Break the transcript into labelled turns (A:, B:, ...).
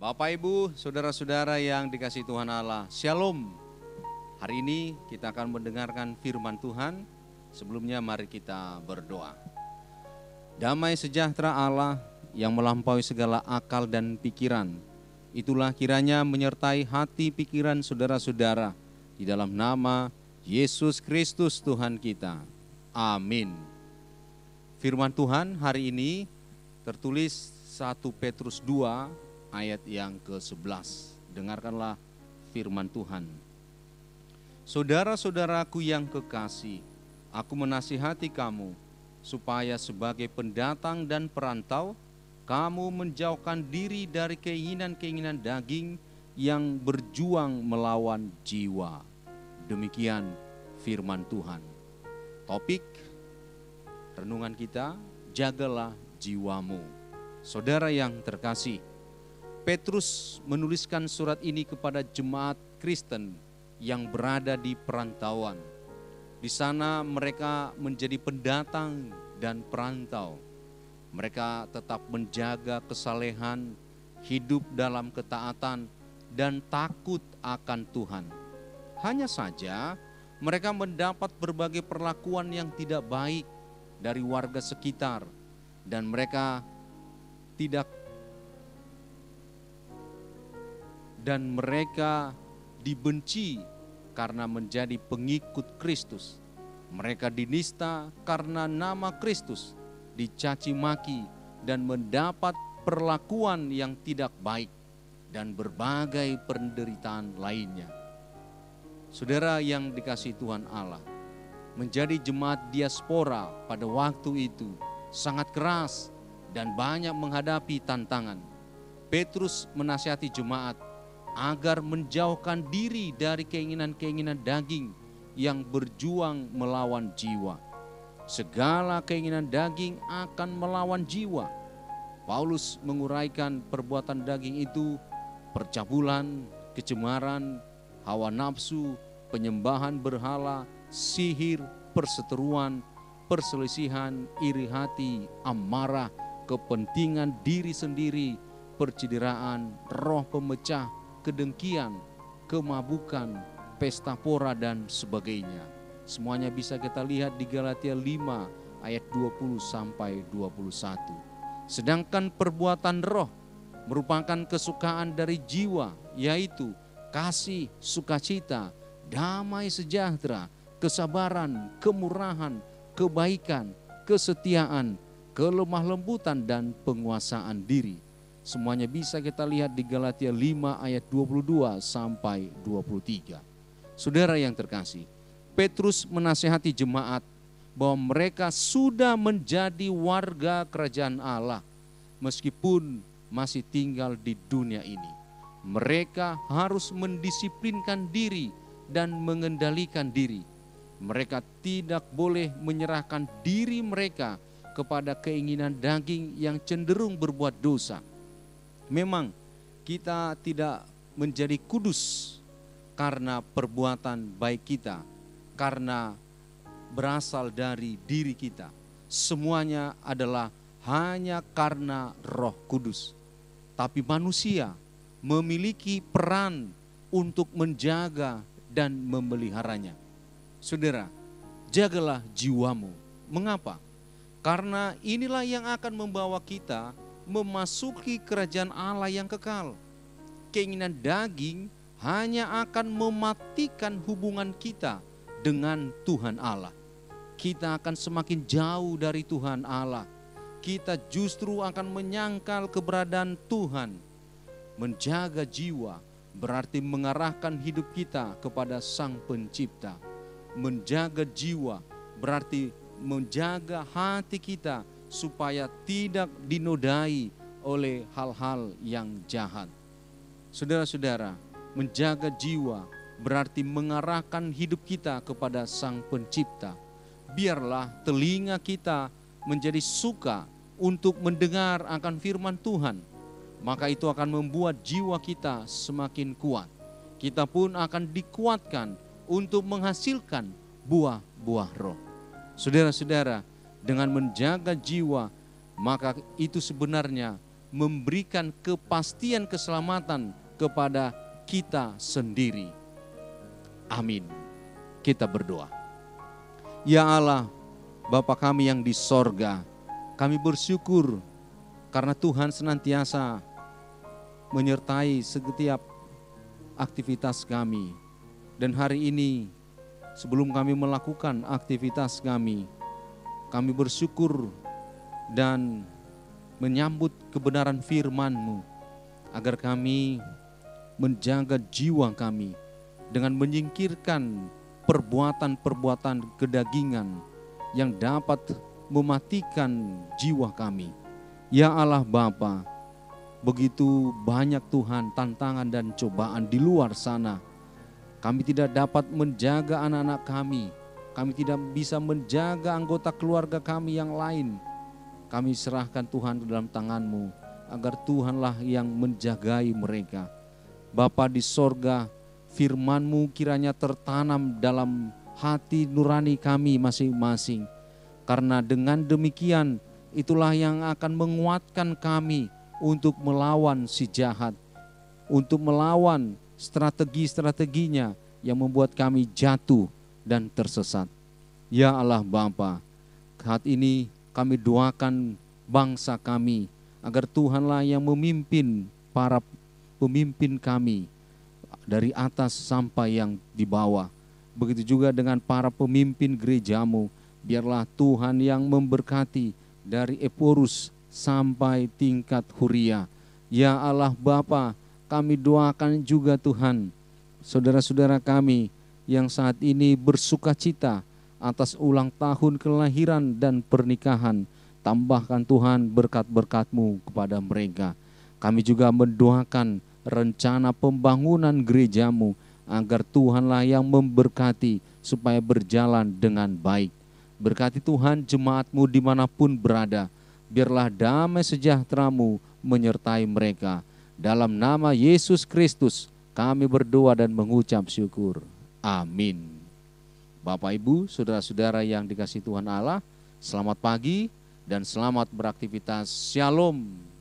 A: Bapak, Ibu, saudara-saudara yang dikasihi Tuhan Allah, Shalom. Hari ini kita akan mendengarkan firman Tuhan. Sebelumnya mari kita berdoa. Damai sejahtera Allah yang melampaui segala akal dan pikiran, itulah kiranya menyertai hati pikiran saudara-saudara di dalam nama Yesus Kristus Tuhan kita. Amin. Firman Tuhan hari ini tertulis 1 Petrus 2 ayat yang ke-11. Dengarkanlah firman Tuhan. Saudara-saudaraku yang kekasih, aku menasihati kamu supaya sebagai pendatang dan perantau, kamu menjauhkan diri dari keinginan-keinginan daging yang berjuang melawan jiwa. Demikian firman Tuhan. Topik renungan kita, jagalah jiwamu. Saudara yang terkasih, Petrus menuliskan surat ini kepada jemaat Kristen yang berada di perantauan. Di sana mereka menjadi pendatang dan perantau. Mereka tetap menjaga kesalehan, hidup dalam ketaatan, dan takut akan Tuhan. Hanya saja mereka mendapat berbagai perlakuan yang tidak baik dari warga sekitar, dan mereka dibenci karena menjadi pengikut Kristus. Mereka dinista karena nama Kristus, dicaci maki dan mendapat perlakuan yang tidak baik dan berbagai penderitaan lainnya. Saudara yang dikasihi Tuhan Allah, menjadi jemaat diaspora pada waktu itu sangat keras dan banyak menghadapi tantangan. Petrus menasihati jemaat agar menjauhkan diri dari keinginan-keinginan daging yang berjuang melawan jiwa. Segala keinginan daging akan melawan jiwa. Paulus menguraikan perbuatan daging itu: percabulan, kecemaran, hawa nafsu, penyembahan berhala, sihir, perseteruan, perselisihan, iri hati, amarah, kepentingan diri sendiri, percideraan, roh pemecah, kedengkian, kemabukan, pesta pora, dan sebagainya. Semuanya bisa kita lihat di Galatia 5 ayat 20 sampai 21. Sedangkan perbuatan roh merupakan kesukaan dari jiwa, yaitu kasih, sukacita, damai sejahtera, kesabaran, kemurahan, kebaikan, kesetiaan, kelemah lembutan, dan penguasaan diri. Semuanya bisa kita lihat di Galatia 5 ayat 22 sampai 23. Saudara yang terkasih, Petrus menasihati jemaat bahwa mereka sudah menjadi warga kerajaan Allah meskipun masih tinggal di dunia ini. Mereka harus mendisiplinkan diri dan mengendalikan diri. Mereka tidak boleh menyerahkan diri mereka kepada keinginan daging yang cenderung berbuat dosa. Memang kita tidak menjadi kudus karena perbuatan baik kita, karena berasal dari diri kita. Semuanya adalah hanya karena Roh Kudus. Tapi manusia memiliki peran untuk menjaga dan memeliharanya. Saudara, jagalah jiwamu. Mengapa? Karena inilah yang akan membawa kita memasuki kerajaan Allah yang kekal. Keinginan daging hanya akan mematikan hubungan kita dengan Tuhan Allah. Kita akan semakin jauh dari Tuhan Allah. Kita justru akan menyangkal keberadaan Tuhan. Menjaga jiwa berarti mengarahkan hidup kita kepada Sang Pencipta. Menjaga jiwa berarti menjaga hati kita supaya tidak dinodai oleh hal-hal yang jahat. Saudara-saudara, menjaga jiwa berarti mengarahkan hidup kita kepada Sang Pencipta. Biarlah telinga kita menjadi suka untuk mendengar akan firman Tuhan. Maka itu akan membuat jiwa kita semakin kuat. Kita pun akan dikuatkan untuk menghasilkan buah-buah roh. Saudara-saudara, dengan menjaga jiwa, maka itu sebenarnya memberikan kepastian keselamatan kepada kita sendiri. Amin. Kita berdoa. Ya Allah, Bapa kami yang di sorga, kami bersyukur karena Tuhan senantiasa menyertai setiap aktivitas kami. Dan hari ini, sebelum kami melakukan aktivitas kami bersyukur dan menyambut kebenaran firman-Mu, agar kami menjaga jiwa kami dengan menyingkirkan perbuatan-perbuatan kedagingan yang dapat mematikan jiwa kami. Ya Allah Bapa, begitu banyak Tuhan tantangan dan cobaan di luar sana. Kami tidak dapat menjaga anak-anak kami. Kami tidak bisa menjaga anggota keluarga kami yang lain. Kami serahkan Tuhan ke dalam tangan-Mu, agar Tuhanlah yang menjagai mereka. Bapa di sorga, firman-Mu kiranya tertanam dalam hati nurani kami masing-masing. Karena dengan demikian itulah yang akan menguatkan kami untuk melawan si jahat, untuk melawan strategi-strateginya yang membuat kami jatuh dan tersesat. Ya Allah Bapa, saat ini kami doakan bangsa kami agar Tuhanlah yang memimpin para pemimpin kami dari atas sampai yang di bawah. Begitu juga dengan para pemimpin gereja-Mu, biarlah Tuhan yang memberkati dari Eporus sampai tingkat Huria. Ya Allah Bapa, kami doakan juga Tuhan, saudara-saudara kami yang saat ini bersukacita atas ulang tahun kelahiran dan pernikahan. Tambahkan Tuhan berkat-berkat-Mu kepada mereka. Kami juga mendoakan rencana pembangunan gereja-Mu, agar Tuhanlah yang memberkati supaya berjalan dengan baik. Berkati Tuhan jemaat-Mu dimanapun berada. Biarlah damai sejahtera-Mu menyertai mereka. Dalam nama Yesus Kristus kami berdoa dan mengucap syukur. Amin. Bapak Ibu, saudara-saudara yang dikasihi Tuhan Allah, selamat pagi dan selamat beraktivitas. Shalom.